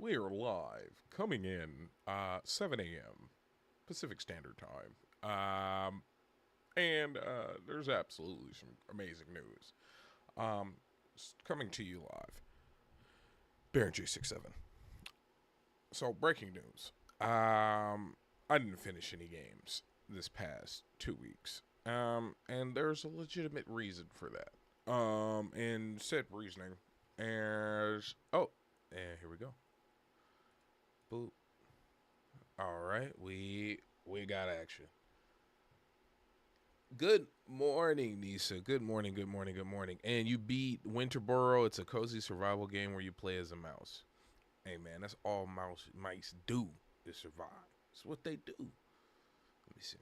We are live, coming in 7 a.m. Pacific Standard Time. And there's absolutely some amazing news. Coming to you live. Baron J67. So, breaking news. I didn't finish any games this past 2 weeks. And there's a legitimate reason for that. And said reasoning is... Oh, and here we go. Boop. All right, we got action. Good morning, Nisa. Good morning, good morning, good morning. And you beat Winterboro. It's a cozy survival game where you play as a mouse. Hey man, that's all mice do is survive. That's what they do. Let me see.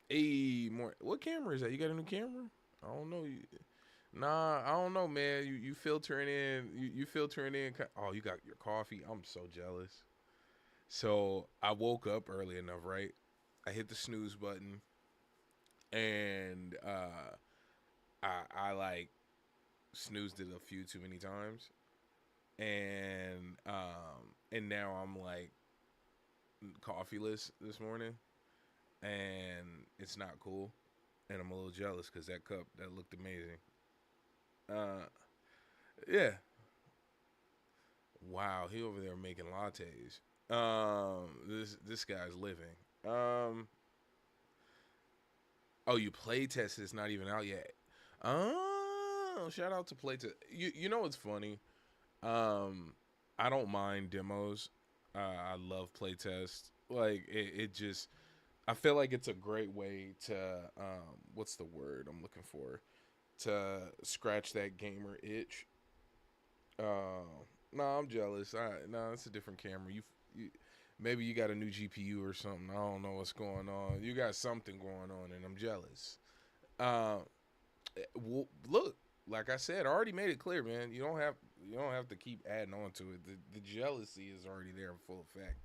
Hey, what camera is that? You got a new camera? I don't know. Nah, I don't know, man. You filtering in. You filtering in. Oh, you got your coffee. I'm so jealous. So I woke up early enough, right? I hit the snooze button, and I like snoozed it a few too many times, and now I'm like coffeeless this morning, and it's not cool, and I'm a little jealous because that cup that looked amazing. Uh, yeah. Wow, he over there making lattes. This guy's living. Um, Oh, you play test it's not even out yet. Oh, shout out to play test. You know what's funny? Um, I don't mind demos. I love play test. Like it just I feel like it's a great way to what's the word I'm looking for? To scratch that gamer itch. No, I'm jealous. No, it's a different camera. You maybe you got a new GPU or something. I don't know what's going on. You got something going on, and I'm jealous. Uh, look, like I said, I already made it clear, man. You don't have to keep adding on to it. The jealousy is already there in full effect.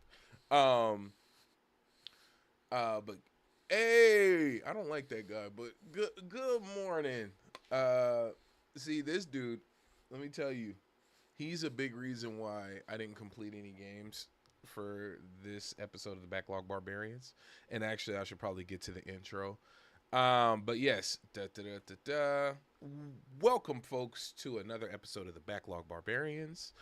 Um, but hey, I don't like that guy. But good morning. Uh, see this dude. Let me tell you, he's a big reason why I didn't complete any games for this episode of the Backlog Barbarians. And actually, I should probably get to the intro. But yes, welcome, folks, to another episode of the Backlog Barbarians,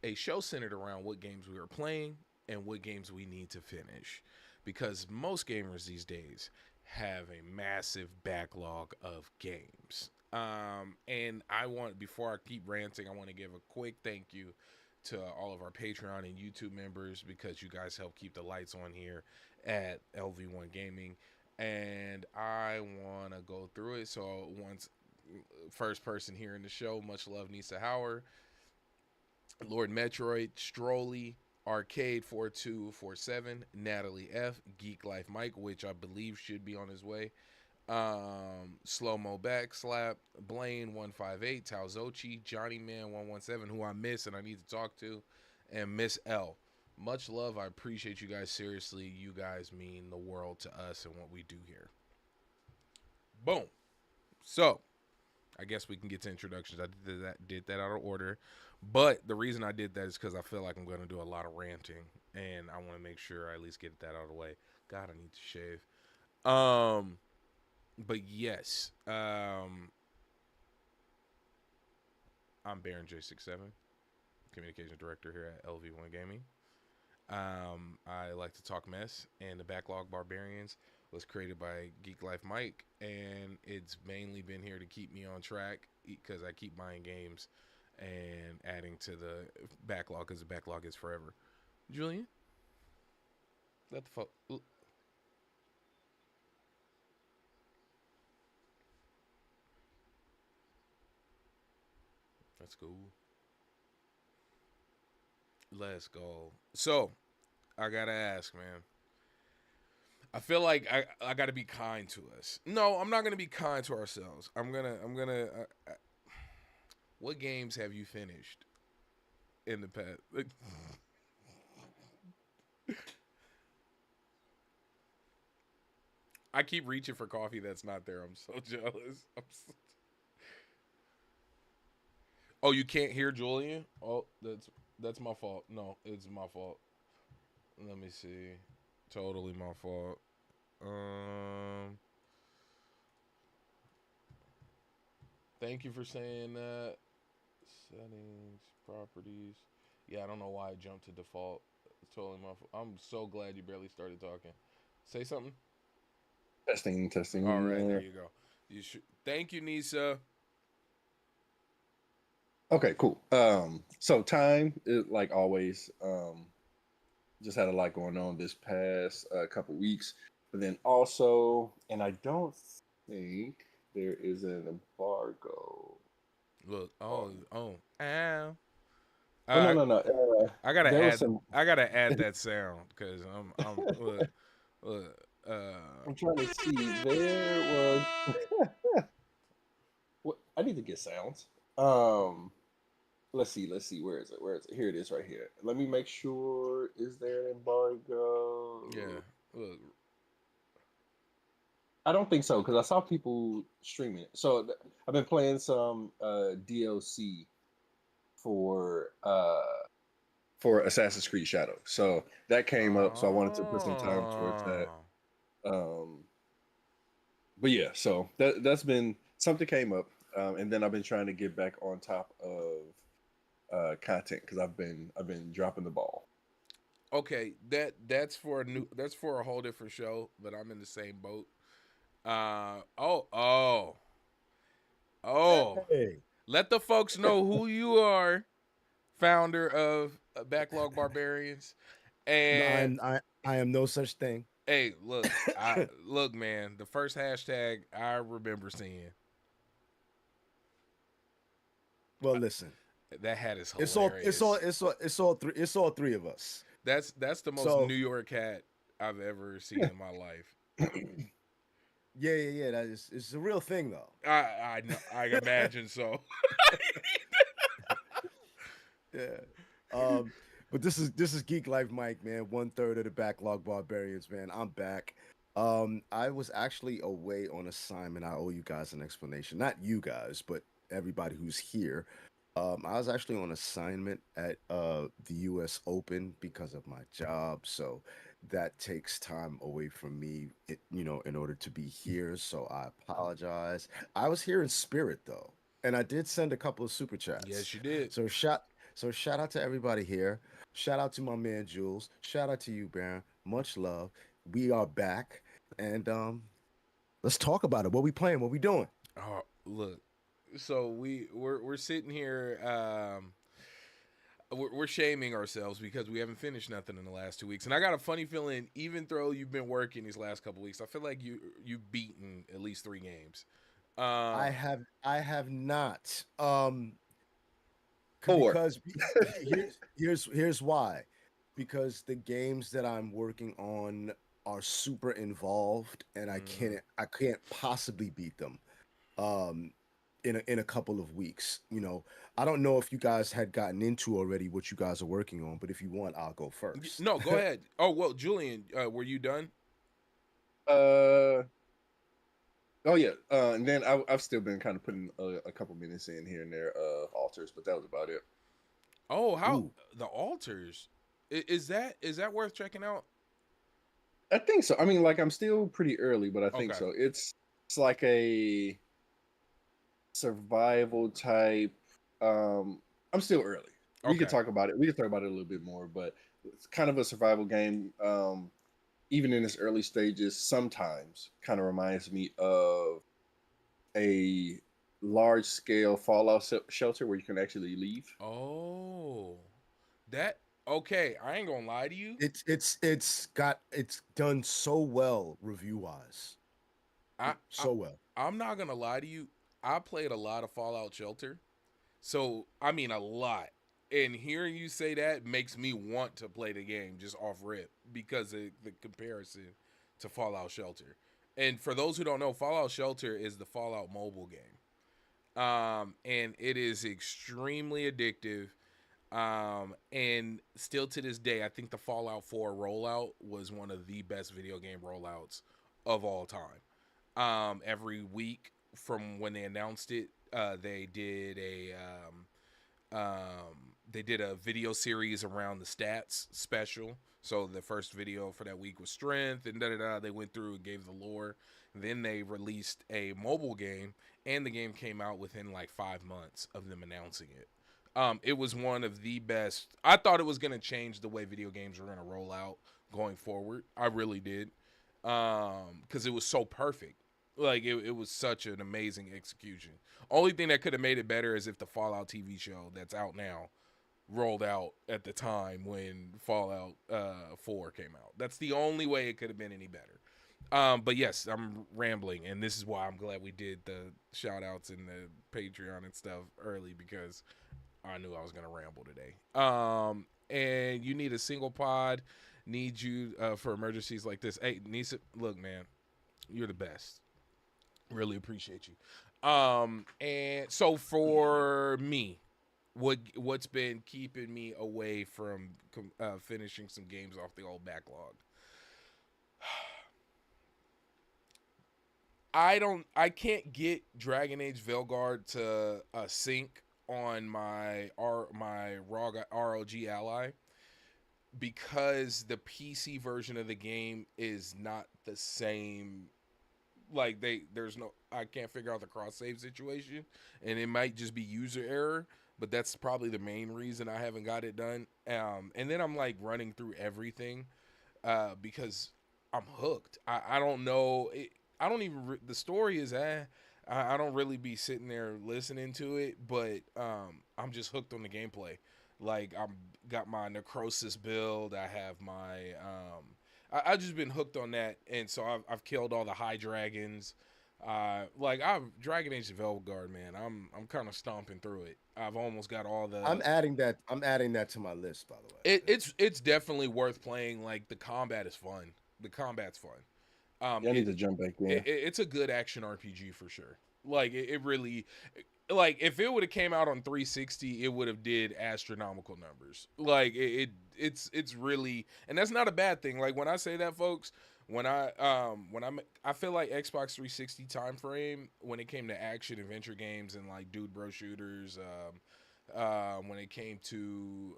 a show centered around what games we are playing and what games we need to finish. Because most gamers these days have a massive backlog of games. And before I keep ranting, I want to give a quick thank you to all of our Patreon and YouTube members because you guys help keep the lights on here at LV1 Gaming. And I want to go through it. So once first person here in the show, much love, Nisa Howard, Lord Metroid, Strolly, Arcade 4247, Natalie F, Geek Life Mike, which I believe should be on his way. Slow Mo Backslap, Blaine 158, Talzochi, Johnny Man 117, who I miss and I need to talk to, and Miss L. Much love. I appreciate you guys. Seriously, you guys mean the world to us and what we do here. Boom. So, I guess we can get to introductions. I did that out of order. But the reason I did that is because I feel like I'm going to do a lot of ranting. And I want to make sure I at least get that out of the way. God, I need to shave. But yes. I'm Baron J67, Communication Director here at LV1 Gaming. I like to talk mess, and the Backlog Barbarians was created by Geek Life Mike, and it's mainly been here to keep me on track because I keep buying games and adding to the backlog because the backlog is forever. Julian, let the fuck. Let's go. Let's go. So, I gotta ask, man. I feel like I got to be kind to us. No, I'm not gonna be kind to ourselves. What games have you finished in the past? I keep reaching for coffee that's not there. I'm so jealous. Oh, you can't hear Julian? Oh, that's That's my fault. No, it's my fault. Let me see. Totally my fault. Um, Thank you for saying that. Settings, properties. Yeah, I don't know why I jumped to default. It's totally my fault. I'm so glad you barely started talking. Say something. Testing, All testing. right, there you go. You should. Thank you, Nisa. Okay, cool. So time, like always, just had a lot going on this past couple weeks, but then also, and I don't think there is an embargo Look. on. Ow. Oh no, I no, no. I gotta There was add. some. I gotta add that sound because look, look. I'm trying to see. There was. What I need to get sounds. Um, let's see. Let's see. Where is it? Where is it? Here it is, right here. Let me make sure. Is there an Yeah. embargo? Look. I don't think so because I saw people streaming it. So I've been playing some DLC for uh for Assassin's Creed Shadow. So that came up. So I wanted to put some time towards that. Oh. Um, but yeah, so that's been something came up, and then I've been trying to get back on top of content because I've been dropping the ball. Okay. That's for a new. That's for a whole different show. But I'm in the same boat. Oh. Oh. Oh. Hey, Let the folks know who you are, founder of Backlog Barbarians. no, And I am no such thing. hey, look, man. The first hashtag I remember seeing. Well, listen, That hat is it's all it's all hilarious. it's all it's all three it's all three of us. That's the most So New York hat I've ever seen in my life. yeah. That is it's a real thing though. I know. I imagine so. Yeah. Um, but this is Geek Life Mike, man. 1/3 of the Backlog Barbarians, man. I'm back. I was actually away on assignment. I owe you guys an explanation. Not you guys, but everybody who's here. I was actually on assignment at the US Open because of my job. So that takes time away from me, in order to be here. So I apologize. I was here in spirit though. And I did send a couple of super chats. Yes, you did. So shout out to everybody here. Shout out to my man Jules. Shout out to you, Baron. Much love. We are back, and let's talk about it. What we playing? What we doing? Oh, look. So we're sitting here. We're shaming ourselves because we haven't finished nothing in the last 2 weeks, and I got a funny feeling. Even though you've been working these last couple weeks, I feel like you've beaten at least 3 games. Uh, I have not. Four. Because here's why. Because the games that I'm working on are super involved, and I mm, can't possibly beat them. Um, in a couple of weeks. I don't know if you guys had gotten into already what you guys are working on, but if you want, I'll go first. no, go ahead. Oh well, Julian, were you done? Uh oh yeah. And then I've still been kind of putting a couple minutes in here and there altars, but that was about it. Oh, how Ooh, the altars? Is that worth checking out? I think so. I mean, like I'm still pretty early, but I think Okay. so. It's like a survival type. I'm still early. We could Okay. talk about it. We could talk about it a little bit more, but it's kind of a survival game. Even in its early stages, sometimes kind of reminds me of a large scale Fallout shelter where you can actually leave. Oh, that okay. I ain't gonna lie to you. it's done so well review wise, I, I so well. I'm not gonna lie to you. I played a lot of Fallout Shelter, so I mean a lot. And hearing you say that makes me want to play the game just off rip because of the comparison to Fallout Shelter. And for those who don't know, Fallout Shelter is the Fallout mobile game. And it is extremely addictive. And still to this day, I think the Fallout 4 rollout was one of the best video game rollouts of all time. Every week from when they announced it, they did a they did a video series around the stats special. So the first video for that week was strength and da da da. They went through and gave the lore. Then they released a mobile game, and the game came out within like 5 months of them announcing it. It was one of the best. I thought it was going to change the way video games were going to roll out going forward. I really did, because it was so perfect. Like it was such an amazing execution. Only thing that could have made it better is if the Fallout TV show that's out now rolled out at the time when Fallout 4 came out. That's the only way it could have been any better. But yes, I'm rambling, and this is why I'm glad we did the shout outs and the Patreon and stuff early, because I knew I was gonna ramble today. And you need a single pod, need you for emergencies like this. Hey, Nisa, look, man, you're the best. Really appreciate you. And so for me, what's been keeping me away from finishing some games off the old backlog? I can't get Dragon Age Veilguard to sync on my ROG Ally, because the PC version of the game is not the same. Like I can't figure out the cross save situation, and it might just be user error, but that's probably the main reason I haven't got it done. And then I'm like running through everything because I'm hooked. I don't know. I don't even. The story is I don't really be sitting there listening to it, but I'm just hooked on the gameplay. Like I'm got my necrosis build. I have my I've just been hooked on that, and so I've killed all the high dragons. Like I've Dragon Age Veilguard, man. I'm kind of stomping through it. I've almost got all the. I'm adding that to my list, by the way. It's definitely worth playing. Like the combat is fun. The combat's fun. I need to jump back in. It's a good action RPG for sure. Like it really, like if it would have came out on 360, it would have did astronomical numbers. Like it's really, and that's not a bad thing. Like when I say that, folks, when I feel like Xbox 360 time frame when it came to action adventure games and like dude bro shooters, when it came to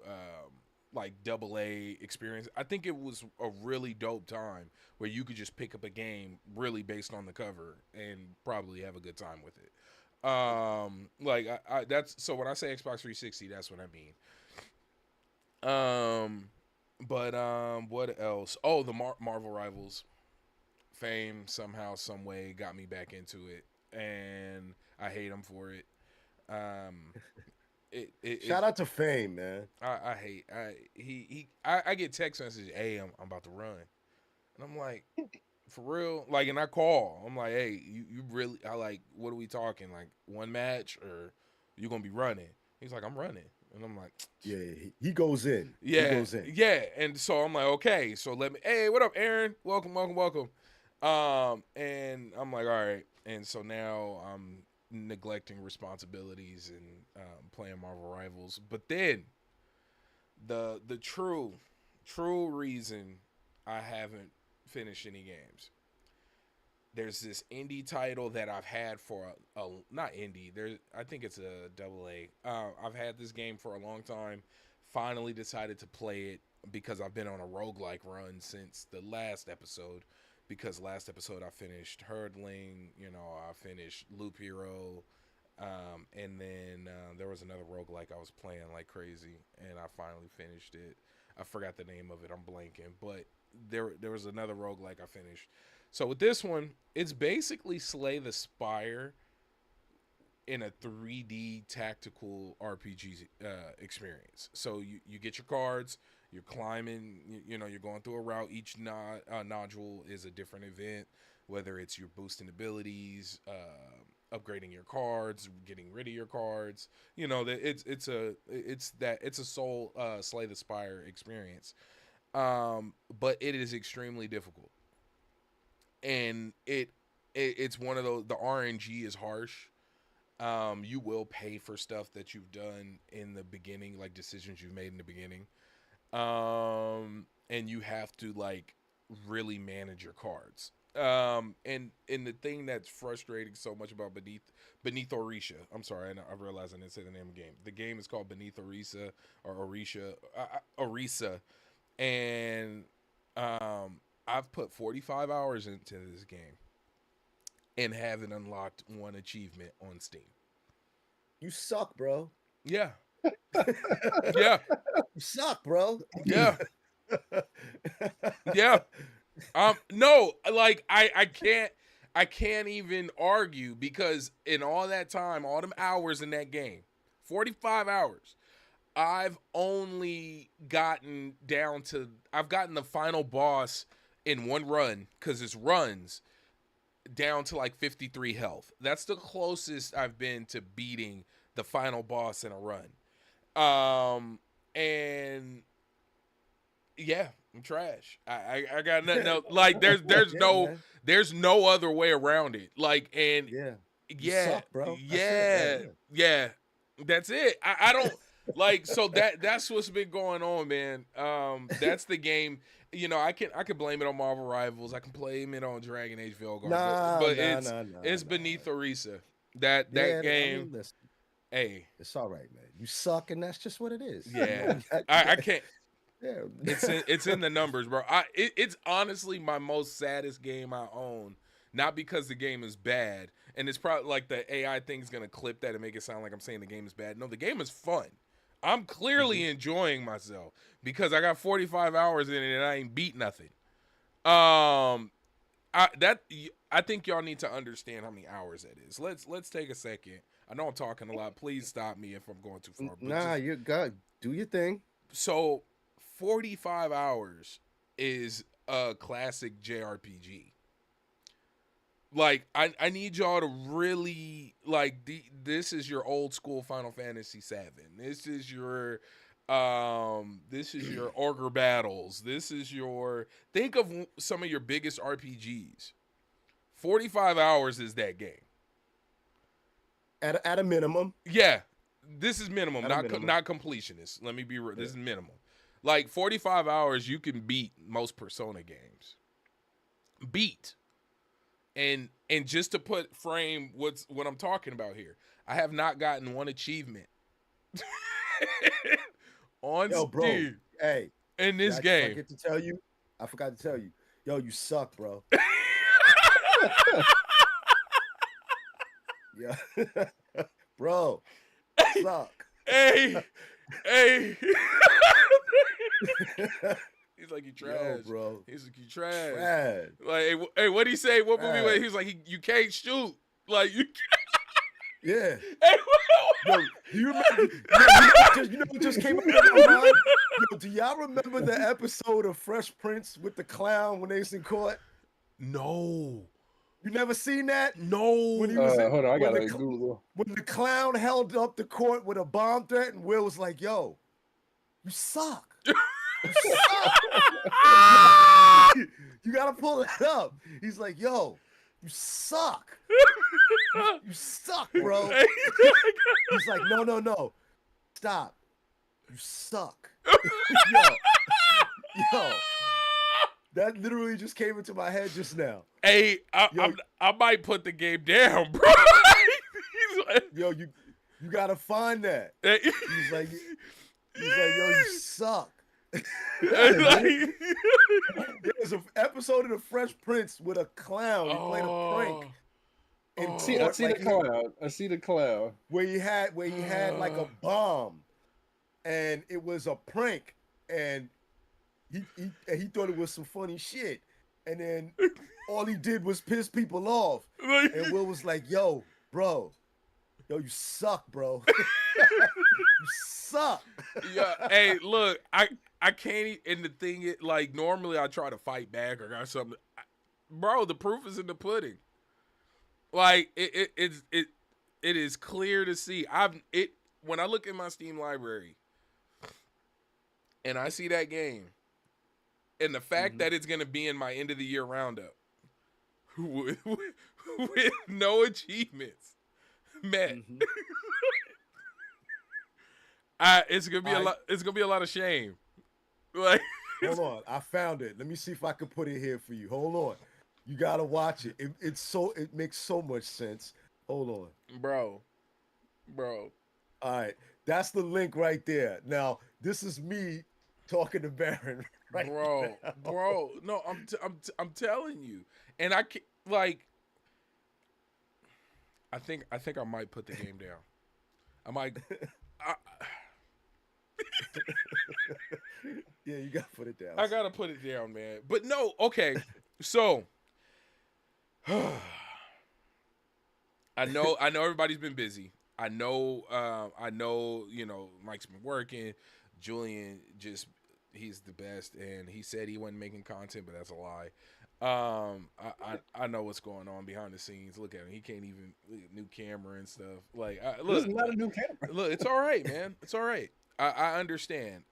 like AA experience, I think it was a really dope time where you could just pick up a game really based on the cover and probably have a good time with it. Like I that's so when I say Xbox 360, that's what I mean. But what else? Oh, the Marvel Rivals fame somehow, some way got me back into it, and I hate him for it. Um, Shout out to Fame, man. I hate I get text message, hey, I'm about to run, and I'm like, for real, like, and I call, I'm like, hey, you really, I like, what are we talking, like one match or you gonna be running? He's like, I'm running, and I'm like, yeah, he goes in, yeah, he goes in. yeah, and so I'm like, okay, so let me, hey, what up, Aaron? Welcome. And I'm like, all right, and so now I'm neglecting responsibilities and playing Marvel Rivals. But then the true reason I haven't finished any games, there's this indie title that I've had for a not indie, I think it's a AA. I've had this game for a long time. Finally decided to play it because I've been on a roguelike run since the last episode. Because last episode I finished Hurdling, I finished Loop Hero, and then there was another roguelike I was playing like crazy, and I finally finished it. I forgot the name of it, I'm blanking, but there was another roguelike I finished. So with this one, it's basically Slay the Spire in a 3D tactical RPG experience. So you get your cards, you're climbing, you're going through a route. Each nodule is a different event, whether it's your boosting abilities, upgrading your cards, getting rid of your cards. It's a soul Slay the Spire experience. But it is extremely difficult, and it's one of those. The RNG is harsh. You will pay for stuff that you've done in the beginning, like decisions you've made in the beginning. And you have to like really manage your cards. And the thing that's frustrating so much about Beneath Oresa. I'm sorry, I realized I didn't say the name of the game. The game is called Beneath Oresa or Oresa, and I've put 45 hours into this game and haven't unlocked one achievement on Steam. You suck, bro. Yeah, yeah, You suck, bro. yeah, yeah. No, like I can't even argue because in all that time, all them hours in that game, 45 hours, I've only gotten I've gotten the final boss in one run because it's runs down to like 53 health. That's the closest I've been to beating the final boss in a run. And yeah, I'm trash. I got nothing else. Like there's Yeah, there's no other way around it. Like and yeah. You yeah, suck, bro. yeah, That's it. yeah. That's it. I don't like so that's what's been going on, man. That's the game. You know, I can blame it on Marvel Rivals. I can blame it on Dragon Age Veilguard. But it's Beneath Oresa. That game. I mean, listen, Hey, it's all right, man. You suck, and that's just what it is. yeah. I can't. Yeah. It's in the numbers, bro. It's honestly my most saddest game I own. Not because the game is bad, and it's probably like the AI thing's gonna clip that and make it sound like I'm saying the game is bad. No, the game is fun. I'm clearly enjoying myself because I got 45 hours in it and I ain't beat nothing. I think y'all need to understand how many hours that is. Let's take a second. I know I'm talking a lot. Please stop me if I'm going too far. Nah, you're good. Do your thing. So 45 hours is a classic JRPG. Like I need y'all to really like this is your old school Final Fantasy VII. This is your Ogre Battles. This is your think of some of your biggest RPGs. 45 hours is that game. At a minimum. Yeah. This is minimum, Minimum. not completionist. Let me be real. This is minimum. Like 45 hours you can beat most Persona games. And just to frame what I'm talking about here, I have not gotten one achievement on Yo, bro. Steam Hey, in this I game. forgot to tell you. Yo, you suck, bro. Yeah. Bro, you suck. Hey. He's like, you trash. Yo, bro. He's like, you trash. Trash. Like, hey, what'd he say? What movie? Trash. He's like, you can't shoot. Like, you can't. Yeah. Hey, Yo, do you remember? You know what just came up in my mind? Yo, do y'all remember the episode of Fresh Prince with the clown when they was in court? No. You never seen that? No. When he was Hold on, I when gotta the Google. when the clown held up the court with a bomb threat, and Will was like, "Yo, you suck. You suck. You gotta pull it up." He's like, "Yo, you suck. You suck, bro." He's like, "No. Stop. You suck." Yo. That literally just came into my head just now. Hey, I might put the game down, bro. He's like, Yo, you gotta find that. hey. He's like, yo, you suck. Like- There's an episode of The Fresh Prince with a clown. He played a prank. And I see the cloud. I see the cloud. where he had like a bomb, and it was a prank, and he thought it was some funny shit, and then all he did was piss people off, and Will was like, "Yo, bro, you suck, bro. You suck." Yeah, hey, look, I can't. And the thing is, like, normally I try to fight back or got something. Bro, the proof is in the pudding. Like it is clear to see. When I look at my Steam library and I see that game, and the fact that it's gonna be in my end of the year roundup with no achievements met. It's gonna be a lot. It's gonna be a lot of shame. Like, Hold on, I found it. Let me see if I can put it here for you. Hold on. You gotta watch it. It makes so much sense. Hold on. bro. All right. That's the link right there. Now, this is me talking to Baron right Bro, now. bro, no, I'm telling you, and I can like, I think I might put the game down. I might, I, Yeah, you gotta put it down. I gotta put it down, man. But no, okay, so I know everybody's been busy. I know, you know, Mike's been working. Julian he's the best, and he said he wasn't making content, but that's a lie. I know what's going on behind the scenes. Look at him; he can't even new camera and stuff. Like, This look, is not a new camera. look, it's all right, man. It's all right. I understand.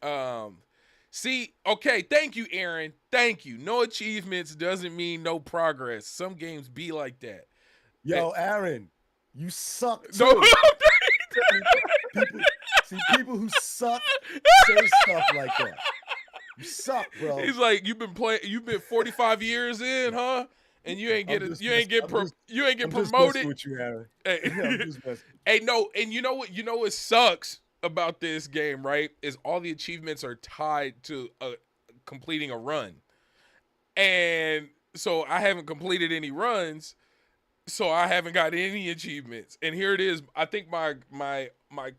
See, okay, thank you, Aaron. Thank you. No achievements doesn't mean no progress. Some games be like that. Yo, Aaron, you suck No, too. People who suck say stuff like that. You suck, bro. he's like, you've been 45 years in, huh? And you ain't get I'm just you ain't get messing- I'm just- you ain't get I'm just messing promoted. with you, Aaron. Hey, Yeah, I'm just messing. hey, no, and you know what sucks about this game, right? Is all the achievements are tied to completing a run, and so I haven't completed any runs, so I haven't got any achievements. And here it is. I think my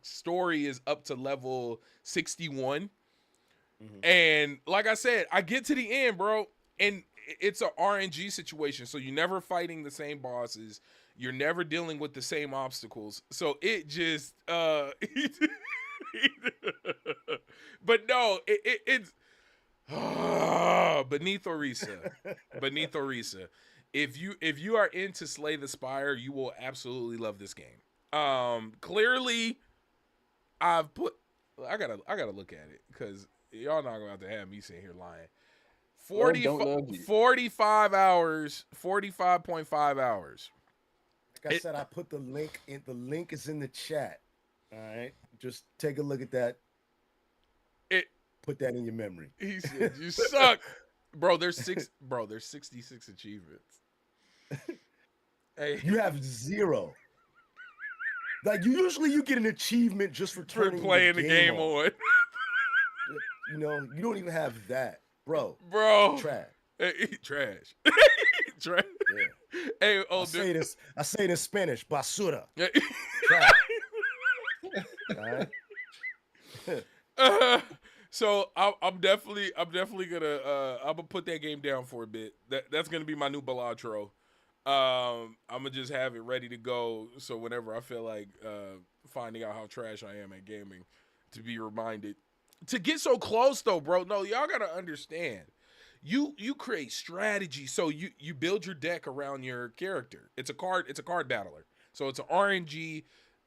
story is up to level 61. Mhm. And like I said, I get to the end, bro, and it's a RNG situation. So you're never fighting the same bosses. You're never dealing with the same obstacles. So it just but no, it's beneath Oresa. Beneath Oresa. If you are into Slay the Spire, you will absolutely love this game. Clearly I gotta look at it because y'all not about to have me sitting here lying. 45 hours, 45.5 hours. Like I said, I put the link in. The link is in the chat. All right, just take a look at that. Put that in your memory. He said, "You suck, bro." There's 66 achievements. Hey, You have 0. Like you get an achievement just for for turning playing the game on, You know, you don't even have that, bro. bro. Trash. Hey, trash. Trash. Yeah. Hey, I say it in Spanish, basura. dude. Trash. All right. So I'm definitely gonna put that game down for a bit. That's gonna be my new Balatro. I'm gonna just have it ready to go. So whenever I feel like finding out how trash I am at gaming, to be reminded. To get so close though, bro. No, y'all gotta understand. You create strategy. So you build your deck around your character. It's a card battler. So it's an RNG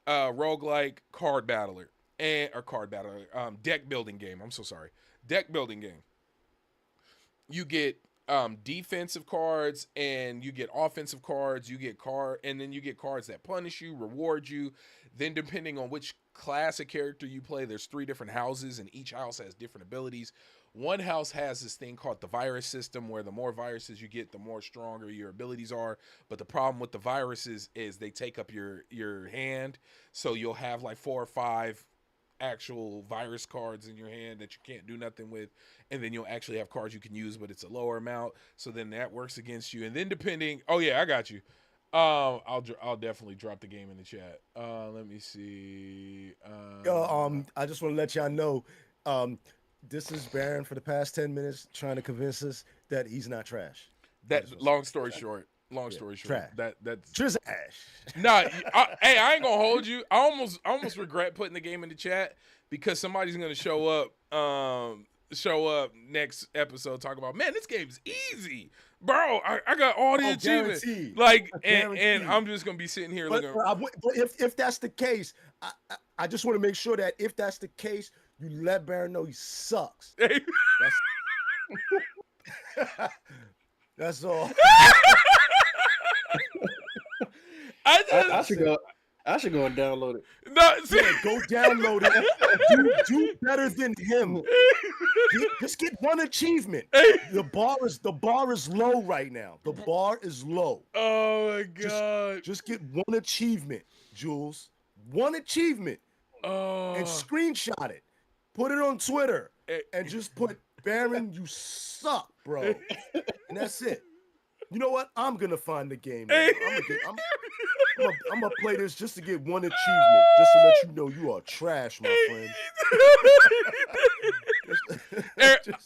roguelike card battler. Deck building game. I'm so sorry. Deck building game. You get defensive cards and you get offensive cards. And then you get cards that punish you, reward you. Then depending on which class of character you play, there's 3 different houses, and each house has different abilities. One house has this thing called the virus system, where the more viruses you get, the more stronger your abilities are. But the problem with the viruses is they take up your hand, so you'll have like 4 or 5 actual virus cards in your hand that you can't do nothing with, and then you'll actually have cards you can use, but it's a lower amount, so then that works against you. And then I got you. I'll definitely drop the game in the chat. Let me see. I just want to let y'all know, this is Baron for the past 10 minutes trying to convince us that he's not trash. Long story short, trash. That's Trash. nah. I ain't gonna hold you. I almost regret putting the game in the chat because somebody's gonna show up next episode talking about, man, this game's easy, bro. I got all the achievements, guaranteed. like, and I'm just gonna be sitting here But looking. if that's the case, I just want to make sure that if that's the case, you let Baron know he sucks. That's all. I should go and download it. No, see, Yeah, go download it. Do better than him. Just get one achievement. Hey. The bar is low right now. The bar is low. Oh my god. Just get one achievement, Jules. One achievement. And screenshot it. Put it on Twitter. And just put, Baron, you suck, bro. And that's it. You know what? I'm gonna find the game. I'm gonna play this just to get one achievement, just to let you know you are trash, my friend.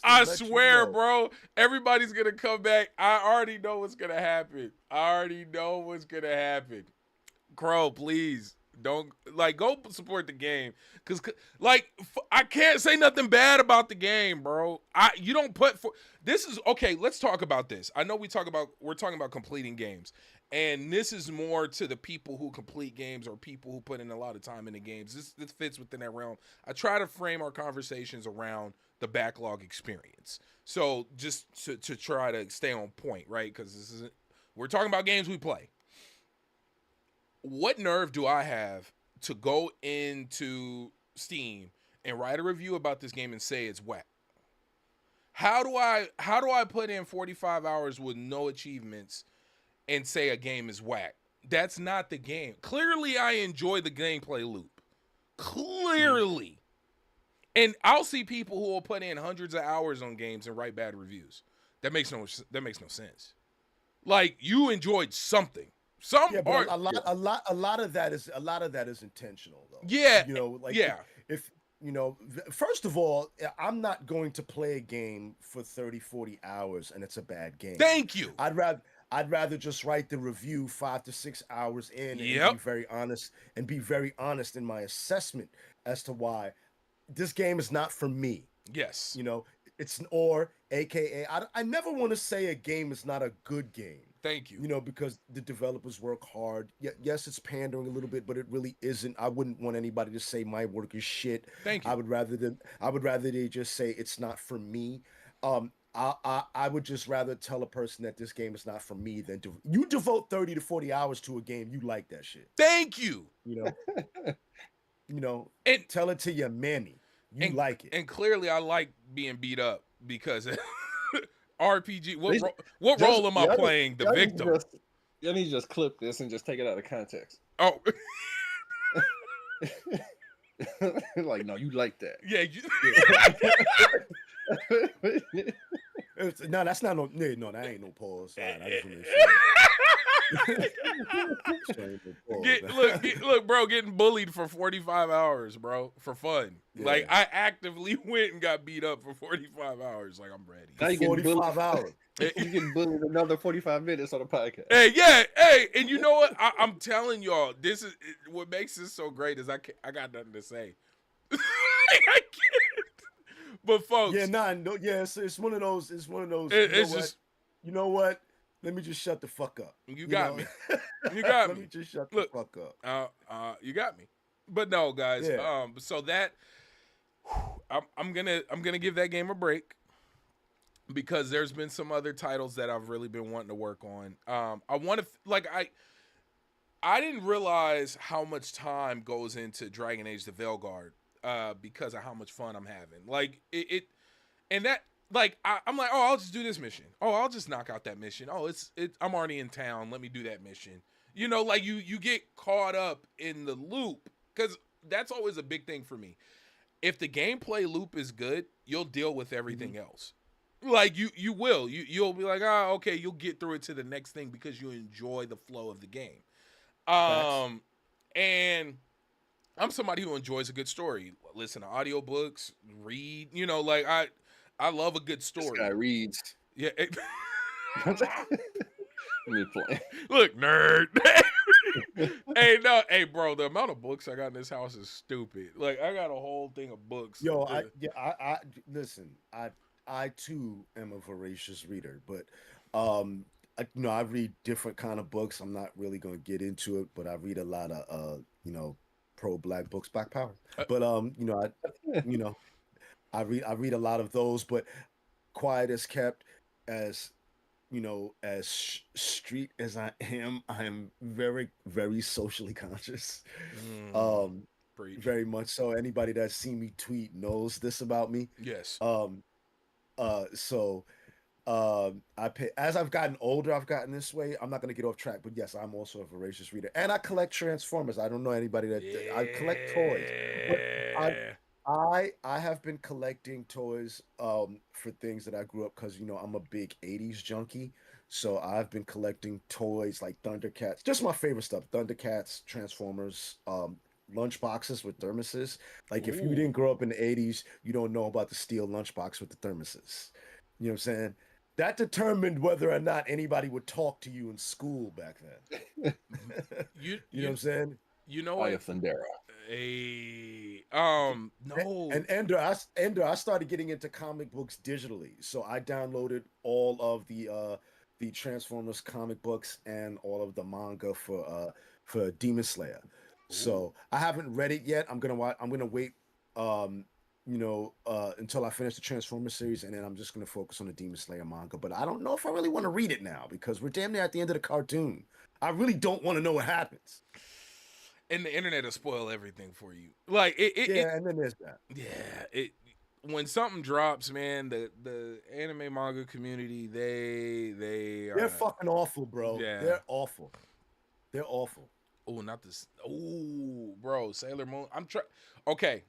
I swear, bro, everybody's gonna come back. I already know what's gonna happen. Crow, please don't go support the game, because I can't say nothing bad about the game, bro. You don't put for this is okay. Let's talk about this. I know we're talking about completing games, and this is more to the people who complete games or people who put in a lot of time into games. This fits within that realm. I try to frame our conversations around the backlog experience, so just to try to stay on point, right? Because we're talking about games we play. What nerve do I have to go into Steam and write a review about this game and say it's whack? How do I put in 45 hours with no achievements and say a game is whack? That's not the game. Clearly, I enjoy the gameplay loop. Clearly. And I'll see people who will put in hundreds of hours on games and write bad reviews. That makes no sense. Like, you enjoyed something. A lot of that is intentional, though. Yeah. If first of all, I'm not going to play a game for 30, 40 hours and it's a bad game. Thank you. I'd rather just write the review 5 to 6 hours in and be very honest in my assessment as to why this game is not for me. Yes. I never want to say a game is not a good game. Thank you. Because the developers work hard. Yes, it's pandering a little bit, but it really isn't. I wouldn't want anybody to say my work is shit. Thank you. I would rather they just say it's not for me. I would just rather tell a person that this game is not for me than you devote 30 to 40 hours to a game. You like that shit. Thank you. And tell it to your mammy. You like it. And clearly I like being beat up because RPG. What role am I playing? The victim. You need to just clip this and just take it out of context. Oh. Like, no, you like that. Yeah. No, that's not no. No, that ain't no pause. I just look, bro, getting bullied for 45 hours, bro, for fun. Yeah. Like, I actively went and got beat up for 45 hours. Like, I'm ready. Now you 45 hours. You get bullied another 45 minutes on the podcast. Hey, and you know what? I'm telling y'all, this is what makes this so great is I got nothing to say. I can't. But folks, it's one of those. It's one of those. You know what? Let me just shut the fuck up. You got me. You got me. Let me just shut the fuck up. You got me. But no, guys. Yeah. So that I'm gonna give that game a break because there's been some other titles that I've really been wanting to work on. I want to I didn't realize how much time goes into Dragon Age: The Veilguard because of how much fun I'm having. Like and that. Like, I'm like, I'll just do this mission. I'll just knock out that mission. I'm already in town. Let me do that mission. Like you get caught up in the loop because that's always a big thing for me. If the gameplay loop is good, you'll deal with everything else. Like you will. You'll be like, okay, you'll get through it to the next thing because you enjoy the flow of the game. And I'm somebody who enjoys a good story. Listen to audiobooks, read, I love a good story. This guy reads. Yeah. Let me play. Look, nerd. Hey, bro, the amount of books I got in this house is stupid. Like, I got a whole thing of books. Yo, listen, I too am a voracious reader, but I read different kind of books. I'm not really gonna get into it, but I read a lot of pro-black books, Black Power. But I read a lot of those, but quiet as kept, as street as I am very, very socially conscious. Very much so. Anybody that's seen me tweet knows this about me. Yes. So I pay as I've gotten older, I've gotten this way. I'm not gonna get off track, but yes, I'm also a voracious reader, and I collect Transformers. I don't know anybody I collect toys, but I Yeah. I have been collecting toys for things that I grew up because I'm a big 80s junkie. So I've been collecting toys like Thundercats, just my favorite stuff. Thundercats, Transformers, lunchboxes with thermoses. Like if you Ooh. didn't grow up in the 80s, you don't know about the steel lunchbox with the thermoses. You know what I'm saying? That determined whether or not anybody would talk to you in school back then. You You know what you I'm saying? you know Fire what? Thundera. No. And Ender, I started getting into comic books digitally. So I downloaded all of the Transformers comic books and all of the manga for Demon Slayer. Ooh. So I haven't read it yet. I'm gonna wait um until I finish the Transformers series, and then I'm just gonna focus on the Demon Slayer manga. But I don't know if I really want to read it now because we're damn near at the end of the cartoon. I really don't want to know what happens. And the internet will spoil everything for you. Like it Yeah, and then there's that. yeah, it when something drops, man, the anime manga community, they They're are fucking awful, bro. yeah. They're awful. They're awful. Oh, not this. Oh, bro, Sailor Moon. Okay,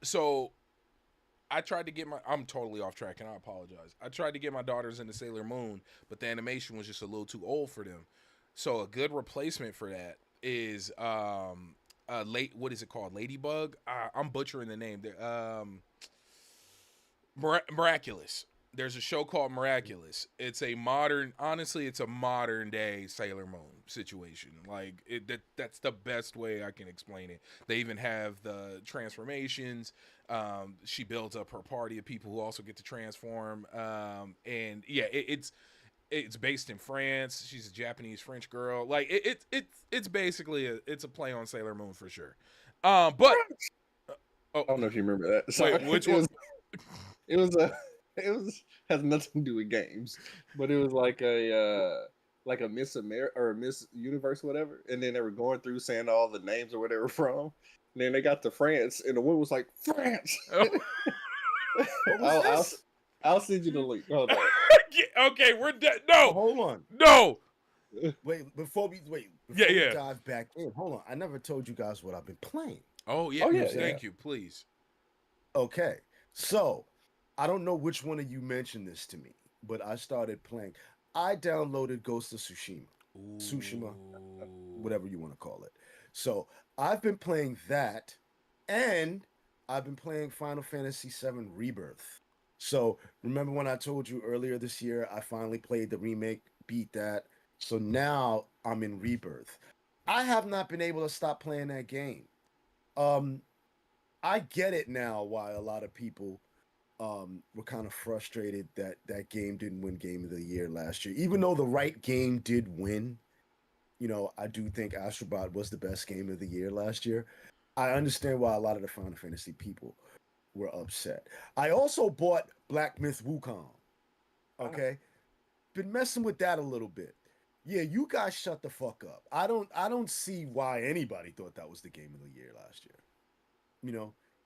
so I tried to get I'm totally off track, and I apologize. I tried to get my daughters into Sailor Moon, but the animation was just a little too old for them. So a good replacement for that is late. What is it called? Ladybug. I'm butchering the name. Miraculous. There's a show called Miraculous. It's a modern, honestly, it's a modern day Sailor Moon situation. Like that's the best way I can explain it. They even have the transformations. She builds up her party of people who also get to transform. And yeah, it's based in France. She's a Japanese French girl. Like it's basically it's a play on Sailor Moon for sure. But oh I don't know if you remember that. wait, which one? It was a. It was has nothing to do with games, but it was like a Miss America or Miss Universe, whatever. And then they were going through saying all the names or where they were from. And then they got to France, and the one was like France. Oh. What was this? I'll send you the link. Hold on. Okay, we're dead. No, Hold on. no. Before we Yeah. dive back in, hold on. I never told you guys what I've been playing. Oh yeah. Oh, yeah, Thank you. Please. Okay, so I don't know which one of you mentioned this to me, but I started playing. I downloaded Ghost of Tsushima, Tsushima, whatever you want to call it. So I've been playing that, and I've been playing Final Fantasy VII Rebirth. So remember when I told you earlier this year I finally played the remake, beat that. So now I'm in Rebirth. I have not been able to stop playing that game. Um, I get it now why a lot of people were kind of frustrated that that game didn't win Game of the Year last year. Even though the right game did win, I do think Astrobot was the best game of the year last year. I understand why a lot of the Final Fantasy people were upset. I also bought Black Myth Wukong. Okay, been messing with that a little bit. Yeah, you guys shut the fuck up. I don't see why anybody thought that was the game of the year last year.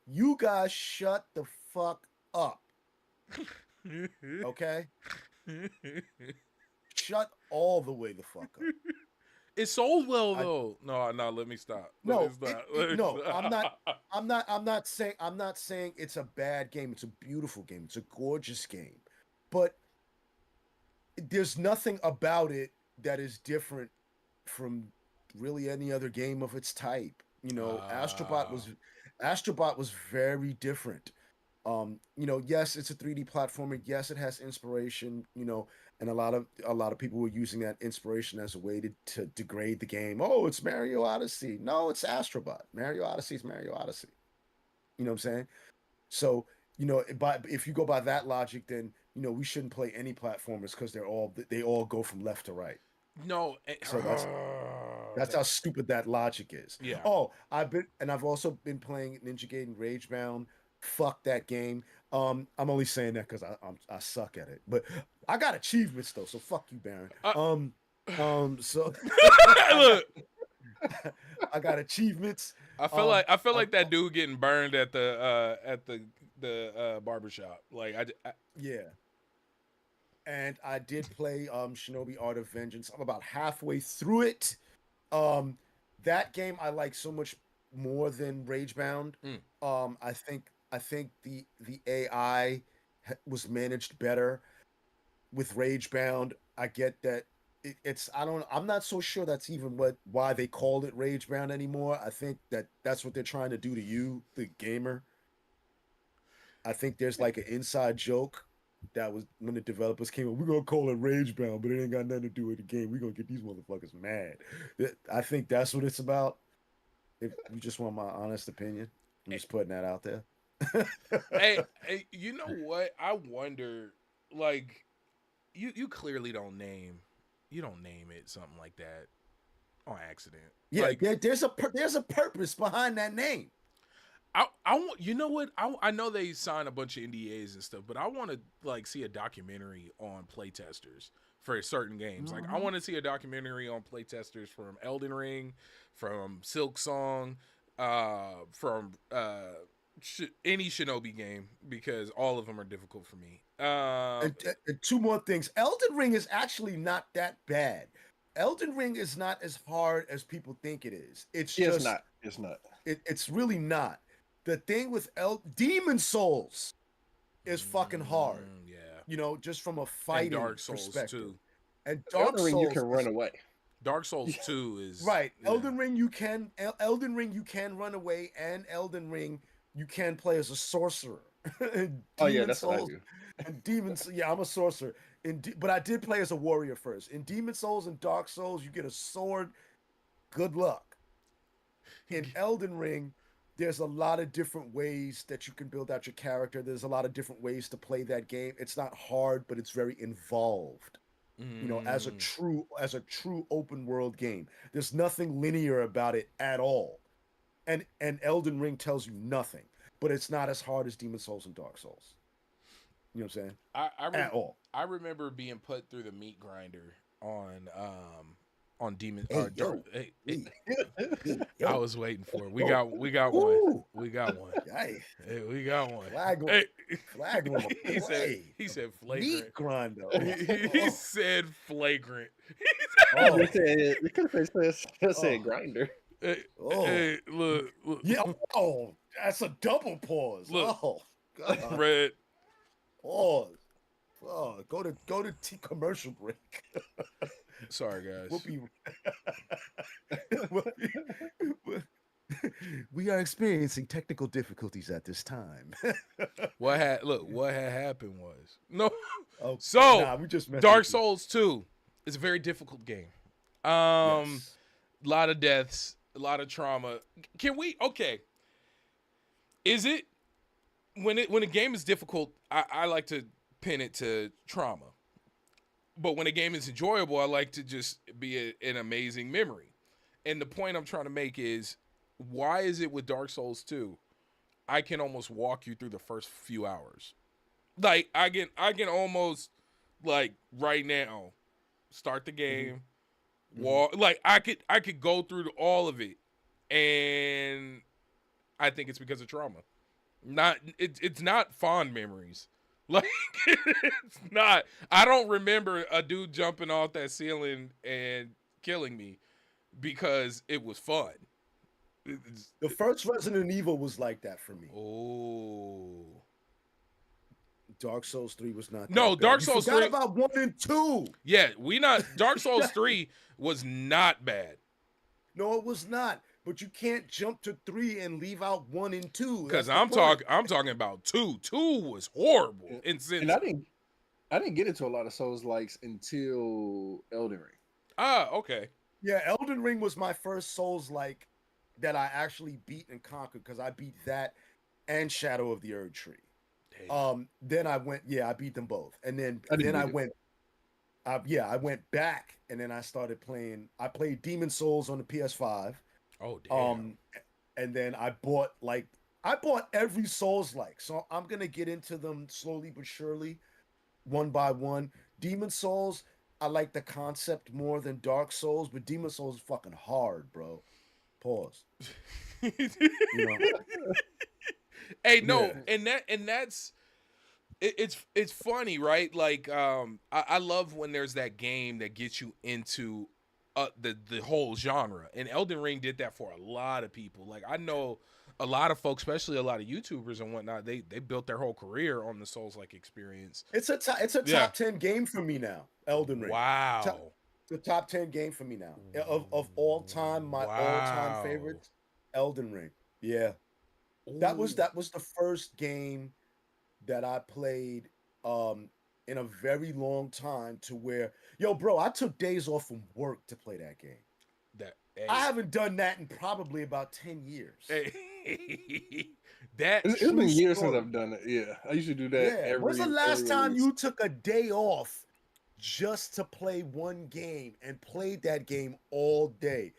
You guys shut the fuck up. Okay? Shut all the way the fuck up. It sold well though. No. Let me stop. No, I'm not saying it's a bad game. It's a beautiful game. It's a gorgeous game. But there's nothing about it that is different from really any other game of its type. Astrobot was very different. Yes, it's a 3D platformer. Yes, it has inspiration, and a lot of people were using that inspiration as a way to degrade the game. Oh, it's Mario Odyssey. No, it's Astrobot. Mario Odyssey is Mario Odyssey. You know what I'm saying? So, if you go by that logic, then we shouldn't play any platformers because they all go from left to right. No. So that's how stupid that logic is. Yeah. Oh, I've also been playing Ninja Gaiden Ragebound. Fuck that game. I'm only saying that because I suck at it, but I got achievements though. So fuck you, Baron. So Look, I got achievements. I feel like that dude getting burned at the the barbershop. Like I Yeah. And I did play Shinobi Art of Vengeance. I'm about halfway through it. Um, that game I like so much more than Ragebound. Mm. I think the AI was managed better with Ragebound. I get that it's I'm not so sure that's even why they called it Ragebound anymore. I think that's what they're trying to do to you, the gamer. I think there's like an inside joke that was when the developers came up. We're gonna call it Ragebound, but it ain't got nothing to do with the game. We're gonna get these motherfuckers mad. I think that's what it's about. If you just want my honest opinion, I'm just putting that out there. hey, you know what? I wonder, like, you clearly don't name it something like that on accident. Yeah, Like, there's a purpose behind that name. I want, you know what? I know they sign a bunch of NDAs and stuff, but I want to like see a documentary on playtesters for certain games. Like, I want to see a documentary on playtesters from Elden Ring, from Silk Song, from any Shinobi game, because all of them are difficult for me. And two more things. Elden Ring is actually not that bad. Elden Ring is not as hard as people think it is. It's Yeah, just it's not. it's really not. The thing with Demon Souls is fucking hard. Yeah, You know, just from a and fighting Dark Souls perspective. too. And Dark Elden Ring, you Souls can run away. Dark Souls 2 is right. yeah. Elden Ring you can run away, and Elden Ring you can play as a sorcerer. Oh yeah, that's what I do. And Demons, yeah, I'm a sorcerer. But I did play as a warrior first. In Demon Souls and Dark Souls, you get a sword. Good luck. In Elden Ring, there's a lot of different ways that you can build out your character. There's a lot of different ways to play that game. It's not hard, but it's very involved. You know, as a true open world game. There's nothing linear about it at all. And Elden Ring tells you nothing, but it's not as hard as Demon Souls and Dark Souls. You know what I'm saying? At all. I remember being put through the meat grinder on Demon. Hey, yo. Hey, Yo. I was waiting for it. We got one. We got one. Hey, We got one. flag on, Hey. flag on the play. He said flagrant. Meat grinder. He said flagrant. Oh. You could have said grinder. Hey, look. Yeah. Oh, that's a double pause. Look. Oh, God. Red. Pause. Oh, go to commercial break. Sorry, guys. We are experiencing technical difficulties at this time. What had happened was no. Oh, So nah, we just Dark Souls 2 is a very difficult game. Yes. A lot of deaths, a lot of trauma. Okay? Is it when a game is difficult? I like to pin it to trauma. But when a game is enjoyable, I like to just be an amazing memory. And the point I'm trying to make is, why is it with Dark Souls 2, I can almost walk you through the first few hours? Like, I can almost, like, right now, start the game, walk. Like, I could go through all of it. And I think it's because of trauma. It's not fond memories. Like, it's not. I don't remember a dude jumping off that ceiling and killing me because it was fun. The first Resident Evil was like that for me. Oh. Dark Souls 3 was not. No, that Dark bad. Souls You forgot 3 about 1 and 2. Yeah, Dark Souls 3 was not bad. No, it was not. But you can't jump to 3 and leave out 1 and 2. Because I'm talking about 2. 2 was horrible. And I didn't get into a lot of Souls likes until Elden Ring. Ah, okay. Yeah, Elden Ring was my first Souls like that I actually beat and conquered, because I beat that and Shadow of the Erd Tree. Then I went, I beat them both, and then I went back, and then I started playing. I played Demon Souls on the PS5. Oh damn. And then I bought every Souls like. So I'm gonna get into them slowly but surely, one by one. Demon Souls, I like the concept more than Dark Souls, but Demon Souls is fucking hard, bro. Pause. You know? Hey, no, Yeah. and that's it's funny, right? Like, I love when there's that game that gets you into the whole genre, and Elden Ring did that for a lot of people. Like, I know a lot of folks, especially a lot of YouTubers and whatnot, they built their whole career on the Souls like experience. It's a Yeah. top 10 game for me now. Elden Ring. Top, Wow. the top 10 game for me now. Of all time, my all-time Wow. favorites, Elden Ring. Yeah. Ooh. That was the first game that I played in a very long time to where, yo, bro, I took days off from work to play that game. That I hey. haven't done that in probably about 10 years. Hey. That It's True been years since story. I've done it. Yeah, I used to do that Yeah. When's the every last time release. you took a day off just to play one game and played that game all day?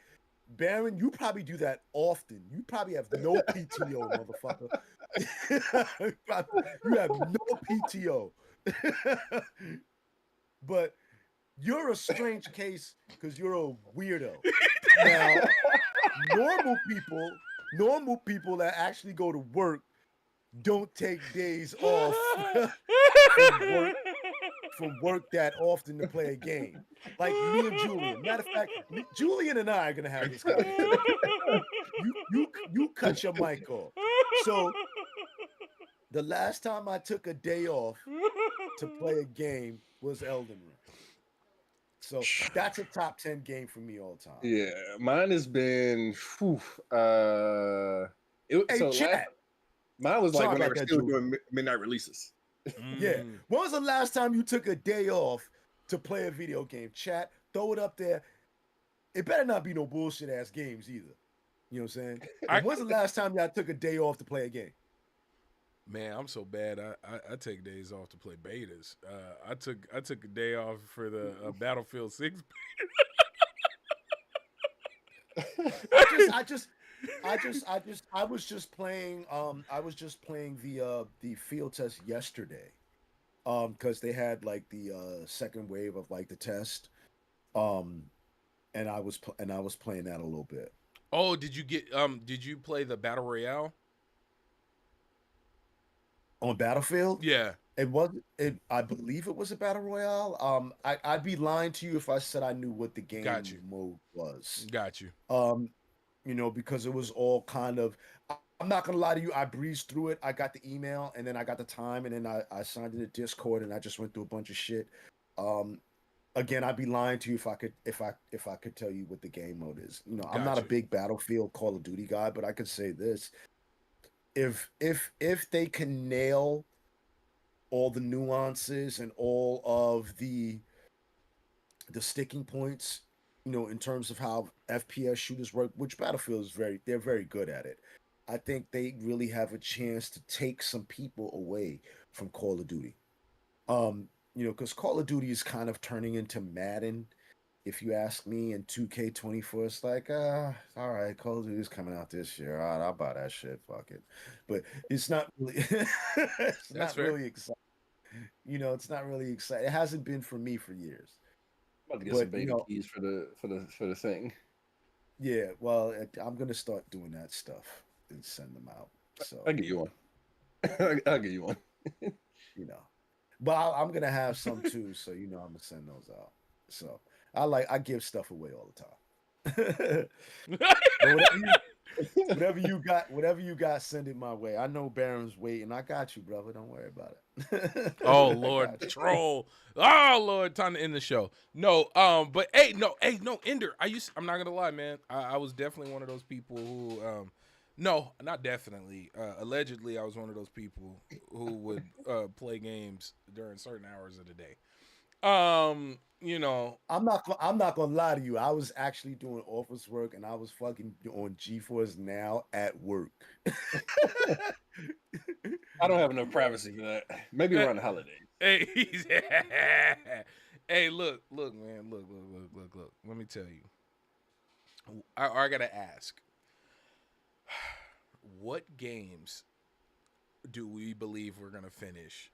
Baron, you probably do that often. You probably have no PTO, motherfucker. You have no PTO. But you're a strange case because you're a weirdo. Now, normal normal people that actually go to work don't take days off from work that often to play a game. Like me and Julian. Matter of fact, Julian and I are gonna have this conversation. You cut your mic off. So the last time I took a day off to play a game was Elden Ring. So that's a top 10 game for me all time. Yeah, mine has been. Whew, Hey, so chat. mine was like Sorry when they about were that, still Julian. doing midnight releases. Yeah. Mm. When was the last time you took a day off to play a video game? Chat, throw it up there. It better not be no bullshit ass games either. You know what I'm saying? I, And when's the last time y'all took a day off to play a game? man, I'm so bad. I take days off to play betas. I took a day off for the Battlefield 6. I was just playing the field test yesterday. Because they had like the second wave of like the test. Um and I was playing that a little bit. Oh, did you play the Battle Royale? On Battlefield? Yeah. It was it. I believe it was a battle royale. I'd be lying to you if I said I knew what the Got game you. mode was. Got you. Um, because it was all kind of. I'm not gonna lie to you. I breezed through it. I got the email and then I got the time and then I signed in the Discord and I just went through a bunch of shit. Um, Again, I'd be lying to you if I could tell you what the game mode is. I'm not Got a you. big Battlefield Call of Duty guy, but I could say this: if they can nail all the nuances and all of the sticking points, in terms of how FPS shooters work, which Battlefield is they're very good at it. I think they really have a chance to take some people away from Call of Duty. Because Call of Duty is kind of turning into Madden. If you ask me, in 2K24, it's like, all right, Call of Duty is coming out this year. All right, I'll buy that shit. Fuck it. But it's not really, it's That's not fair. really exciting. It's not really exciting. It hasn't been for me for years. I'm about to get some But beta keys for the thing. yeah. Well, I'm gonna start doing that stuff and send them out. So I'll get you one. I'll get you one. you know, but I'm gonna have some too. So I'm gonna send those out. So I give stuff away all the time. But whatever you got, send it my way. I know Baron's waiting. I got you, brother. Don't worry about it. Oh I Lord, got you. troll. Oh Lord, time to end the show. No, but hey, no, Ender. I'm not gonna lie, man. I was definitely one of those people who, no, not definitely. Allegedly, I was one of those people who would play games during certain hours of the day. I'm not gonna lie to you. I was actually doing office work and I was fucking on GeForce Now at work. I don't have enough privacy for that. Maybe around the holidays. Hey, hey, look, man, look. Let me tell you. I gotta ask. What games do we believe we're gonna finish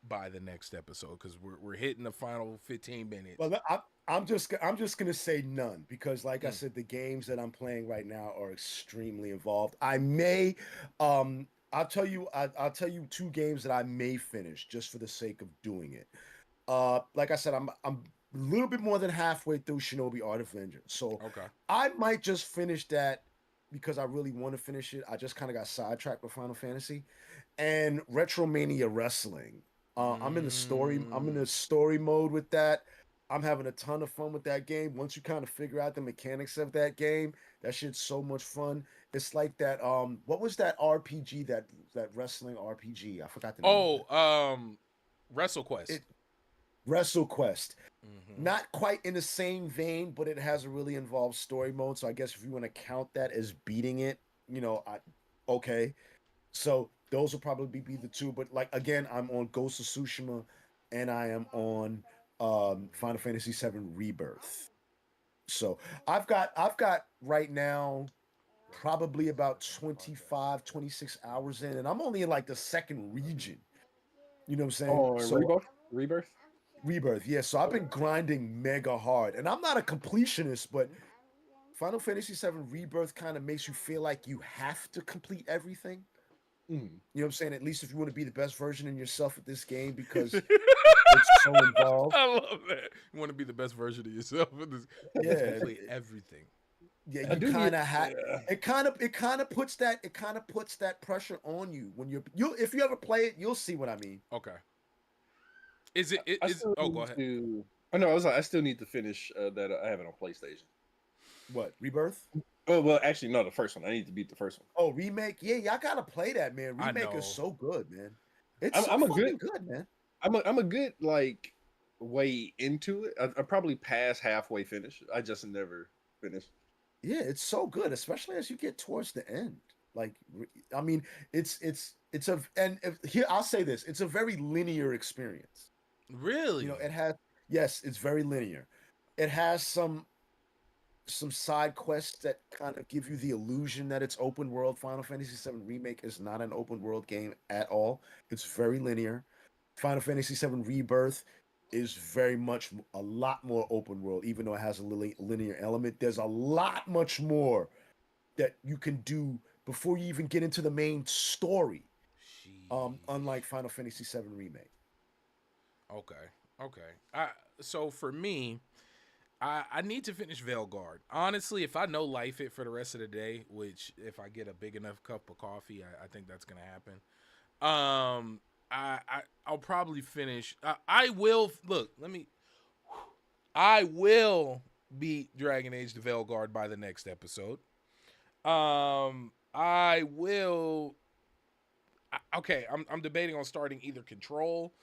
by the next episode? Because we're hitting the final 15 minutes. Well, I'm just gonna say none because, like I said, the games that I'm playing right now are extremely involved. I may I'll tell you two games that I may finish just for the sake of doing it. Like I said, I'm a little bit more than halfway through Shinobi Art of Vengeance, so Okay. I might just finish that because I really want to finish it. I just kind of got sidetracked with Final Fantasy and Retromania Wrestling. I'm in the story. I'm in the Mm. story mode with that. I'm having a ton of fun with that game. Once you kind of figure out the mechanics of that game, that shit's so much fun. It's like that. What was that RPG that wrestling RPG? I forgot the name of Oh, it. WrestleQuest. It WrestleQuest. Mm-hmm. Not quite in the same vein, but it has a really involved story mode. So I guess if you want to count that as beating it, okay. So those will probably be the two. But like again, I'm on Ghost of Tsushima, and I am on Final Fantasy VII Rebirth. So I've got right now probably about 25, 26 hours in, and I'm only in like the second region. You know what I'm saying? Oh, and So Rebirth. Rebirth, yeah. So I've been grinding mega hard, and I'm not a completionist, but Final Fantasy VII Rebirth kind of makes you feel like you have to complete everything. Mm. You know what I'm saying? At least if you want to be the best version of yourself at this game, because it's so involved. I love that. You want to be the best version of yourself. You have to Yeah, complete everything. yeah. I You do need. kind of have Yeah. it kind of puts that pressure on you when you if you ever play it, you'll see what I mean. Okay. Is it? I Is still oh, go need ahead. to. Oh no, I was like, I still need to finish that. I have it on PlayStation. What Rebirth? Oh well, actually, no, the first one. I need to beat the first one. Oh, remake. Yeah, y'all gotta play that, man. I Remake is know. so good, man. It's I'm, so I'm a good. fucking good, man. I'm a good like way into it. I probably past halfway finish. I just never finished. Yeah, it's so good, especially as you get towards the end. Like, I mean, it's a and here I'll say this: it's a very linear experience. Really? It has yes, it's very linear. It has some side quests that kind of give you the illusion that it's open world. Final Fantasy VII Remake is not an open world game at all. It's very linear. Final Fantasy VII Rebirth is very much a lot more open world, even though it has a linear element. There's a lot much more that you can do before you even get into the main story. Unlike Sheesh. Final Fantasy VII Remake. Okay. Okay. So for me, I need to finish Veilguard. Honestly, if I know life it for the rest of the day, which if I get a big enough cup of coffee, I think that's gonna happen. I'll probably finish. I will look. Let me. I will beat Dragon Age the Veilguard by the next episode. I will. Okay, I'm debating on starting either Control,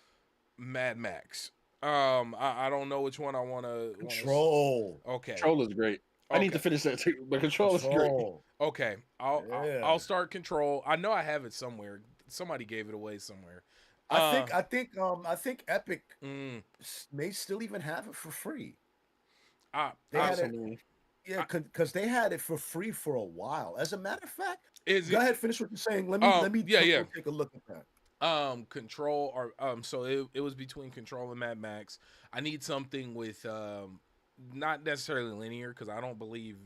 Mad Max. I don't know which one I want to. Control. Okay, Control is great. I need okay, to finish that too, but Control is great. Control. okay. I'll Yeah. start Control. I know I have it somewhere. Somebody gave it away somewhere. I Uh, think I think I think Epic mm, may still even have it for free. I, They had it, Possibly. yeah, I, because they had it for free for a while. As a matter of fact, is go it? ahead, finish what you're saying. Let me Yeah, yeah. go take a look at that. Control or so it was between Control and Mad Max. I need something with not necessarily linear because I don't believe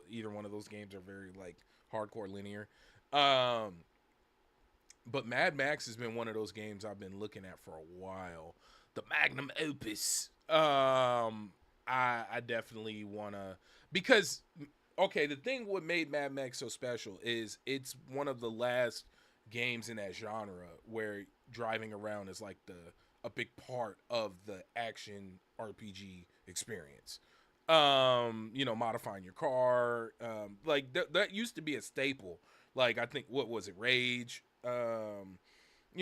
either one of those games are very like hardcore linear. Um, but Mad Max has been one of those games I've been looking at for a while. The magnum opus. I definitely wanna because okay, the thing what made Mad Max so special is it's one of the last games in that genre where driving around is like the a big part of the action RPG experience. Modifying your car, like that used to be a staple. Like I think what was it, Rage? We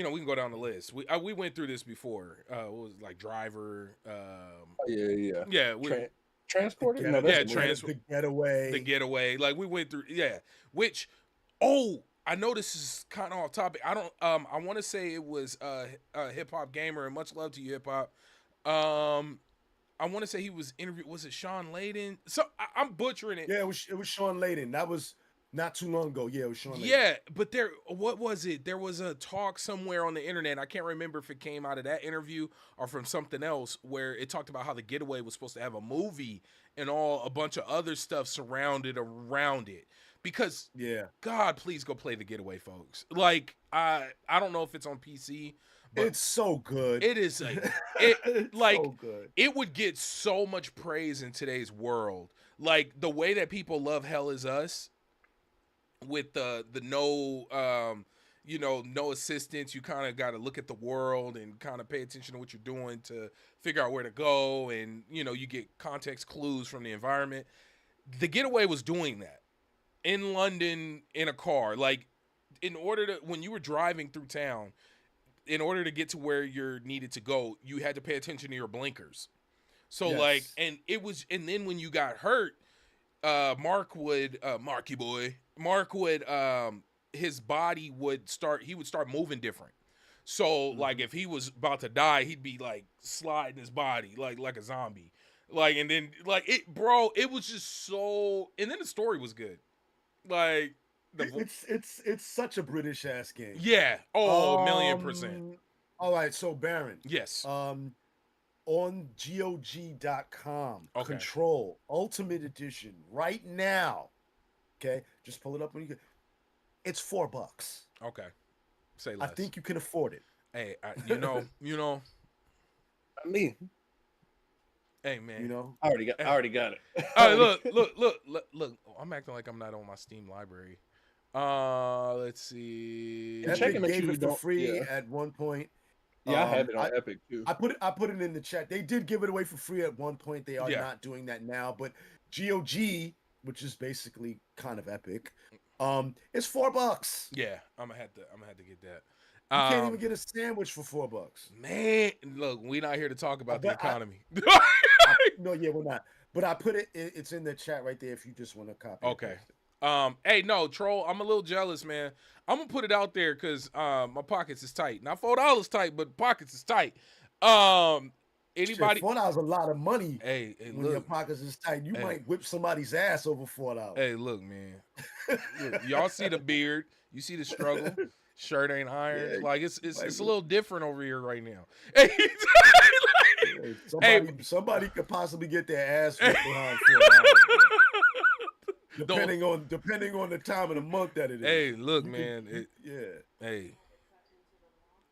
can go down the list. We went through this before. What was it, like Driver? Oh, yeah, yeah. Yeah, we The Transporter? No, get that's yeah the movie. trans the the getaway. getaway. Like we went through which I know this is kind of off topic. I don't I want to say it was hip hop gamer and much love to you hip hop. I want to say he was interviewed. Was it Sean Layden? So I'm butchering it. Yeah, it was Sean Layden. That was not too long ago. Yeah, it was Sean Layden. Yeah, but what was it? There was a talk somewhere on the internet. I can't remember if it came out of that interview or from something else where it talked about how the getaway was supposed to have a movie and a bunch of other stuff surrounded around it. because Yeah. God, please go play The Getaway, folks. Like I don't know if it's on PC, but It's so good. it is It's like so good. it would get so much praise in today's world. Like the way that people love Hell Is Us with the no no assistance. You kind of got to look at the world and kind of pay attention to what you're doing to figure out where to go, and you get context clues from the environment. The Getaway was doing that in London in a car. Like in order to when you were driving through town, in order to get to where you're needed to go, you had to pay attention to your blinkers. So like, Yes. and then when you got hurt, Marky boy, Mark would, his body would start, he would start moving different. So like if he was about to die, he'd be like sliding his body like a zombie. Like, and then like it was just so, and then the story was good. Like It's such a British ass game. yeah. Oh, a million percent. All right, so Baron. Yes. On GOG.com, Okay. Control Ultimate Edition right now. Okay, just pull it up when you get. It's $4. Okay. Say less. I think you can afford it. Hey, you know. I mean, Hey man. You know, I already got it. All right, look. I'm acting like I'm not on my Steam library. Let's see. Yeah, Epic checking that gave you it for don't- free yeah. at one point. Yeah, I have it on Epic too. I put it in the chat. They did give it away for free at one point. They are not doing that now. But GOG, which is basically kind of Epic, it's $4. Yeah, I'm gonna have to get that. You can't even get a sandwich for $4. Man, look, we're not here to talk about the economy. No, yeah, we're not. But I put it. It's in the chat right there if you just want to copy. Okay. Hey, no, Troll, I'm a little jealous, man. I'm gonna put it out there because my pockets is tight. Not $4 tight, but pockets is tight. Anybody? $4 a lot of money. Hey, when look, your pockets is tight, you might whip somebody's ass over $4. Hey, look, man. Look, y'all see the beard? You see the struggle? Shirt ain't iron. Yeah, like it's a little different over here right now. Somebody could possibly get their ass whipped behind $4. Depending on the time of the month that it is. Hey, look, man. Yeah.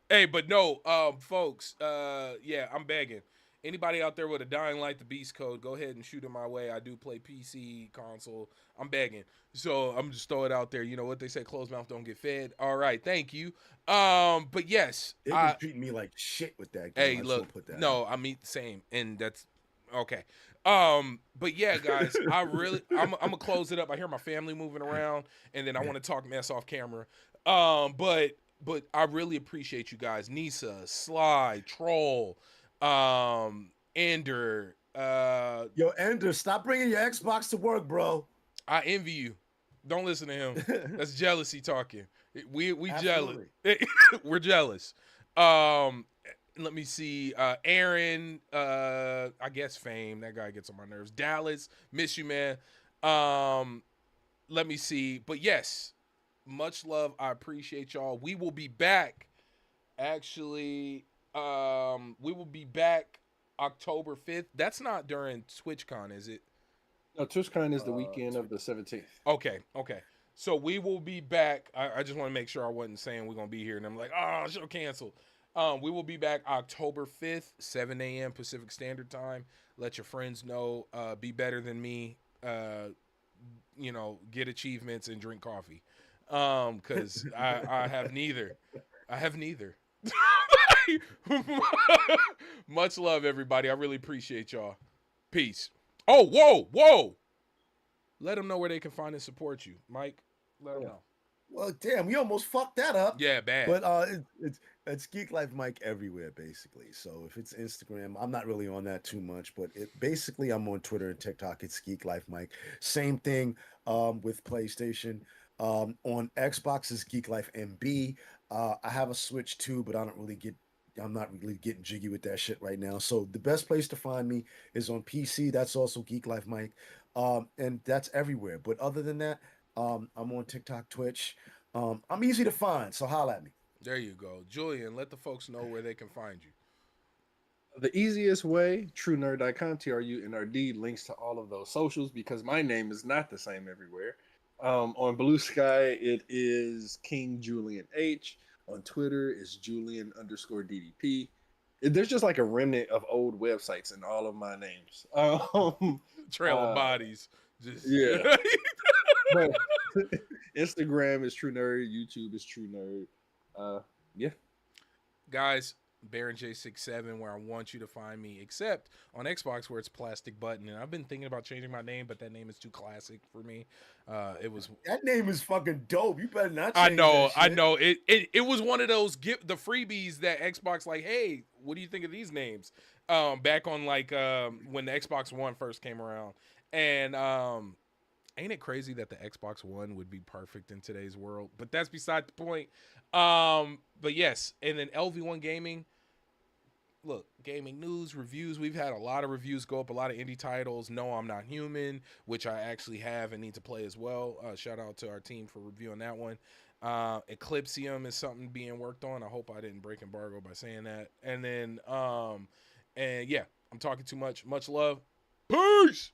Hey, but no, folks. Yeah, I'm begging. Anybody out there with a Dying Light the Beast code, go ahead and shoot it my way. I do play PC, console. I'm begging. So I'm just throw it out there. You know what they say, closed mouth don't get fed. All right, thank you. But yes. They've been treating me like shit with that game. Hey, look, no, I mean same. And that's okay. But yeah, guys, I'm gonna close it up. I hear my family moving around, and then I want to talk mess off camera. But I really appreciate you guys. Nisa, Sly, Troll, Ender. Yo, Ender, stop bringing your Xbox to work, bro. I envy you. Don't listen to him. That's jealousy talking. We jealous. We're jealous. Let me see. Aaron, I guess Fame. That guy gets on my nerves. Dallas, miss you, man. Let me see. But yes, much love. I appreciate y'all. We will be back. Actually, we will be back October 5th. That's not during TwitchCon, is it? No, TwitchCon is the weekend of the 17th. Okay. So we will be back. I just want to make sure I wasn't saying we're going to be here. And I'm like, oh, show canceled. We will be back October 5th, 7 a.m. Pacific Standard Time. Let your friends know. Be better than me. Get achievements and drink coffee. Because I have neither. Much love, everybody. I really appreciate y'all. Peace. Oh, whoa. Let them know where they can find and support you. Mike, let them know. Well, damn, we almost fucked that up. Yeah, bad. But it's Geek Life Mike everywhere, basically. So if it's Instagram, I'm not really on that too much, but basically I'm on Twitter and TikTok. It's Geek Life Mike. Same thing with PlayStation. On Xbox is Geek Life MB. I have a Switch too, but I'm not really getting jiggy with that shit right now. So the best place to find me is on PC. That's also Geek Life Mike. And that's everywhere. But other than that, I'm on TikTok, Twitch. I'm easy to find, so holla at me. There you go. Julian, let the folks know where they can find you. The easiest way, TrueNerd.com, TRUNRD, links to all of those socials because my name is not the same everywhere. On Blue Sky, it is King Julian H. On Twitter, it's Julian_DDP. There's just like a remnant of old websites in all of my names. Trail of bodies. Just Yeah. But Instagram is True Nerd. YouTube is True Nerd. Yeah. Guys, Baron J67, where I want you to find me, except on Xbox where it's Plastic Button. And I've been thinking about changing my name, but that name is too classic for me. That name is fucking dope. You better not. I Change know, that shit. I know. It was one of those the freebies that Xbox like, hey, what do you think of these names? Back on like when the Xbox One first came around, and ain't it crazy that the Xbox One would be perfect in today's world? But that's beside the point. But yes, and then LV1 Gaming. Look, gaming news, reviews. We've had a lot of reviews go up, a lot of indie titles. No, I'm Not Human, which I actually have and need to play as well. Shout out to our team for reviewing that one. Eclipsium is something being worked on. I hope I didn't break embargo by saying that. And then, and yeah, I'm talking too much. Much love. Peace.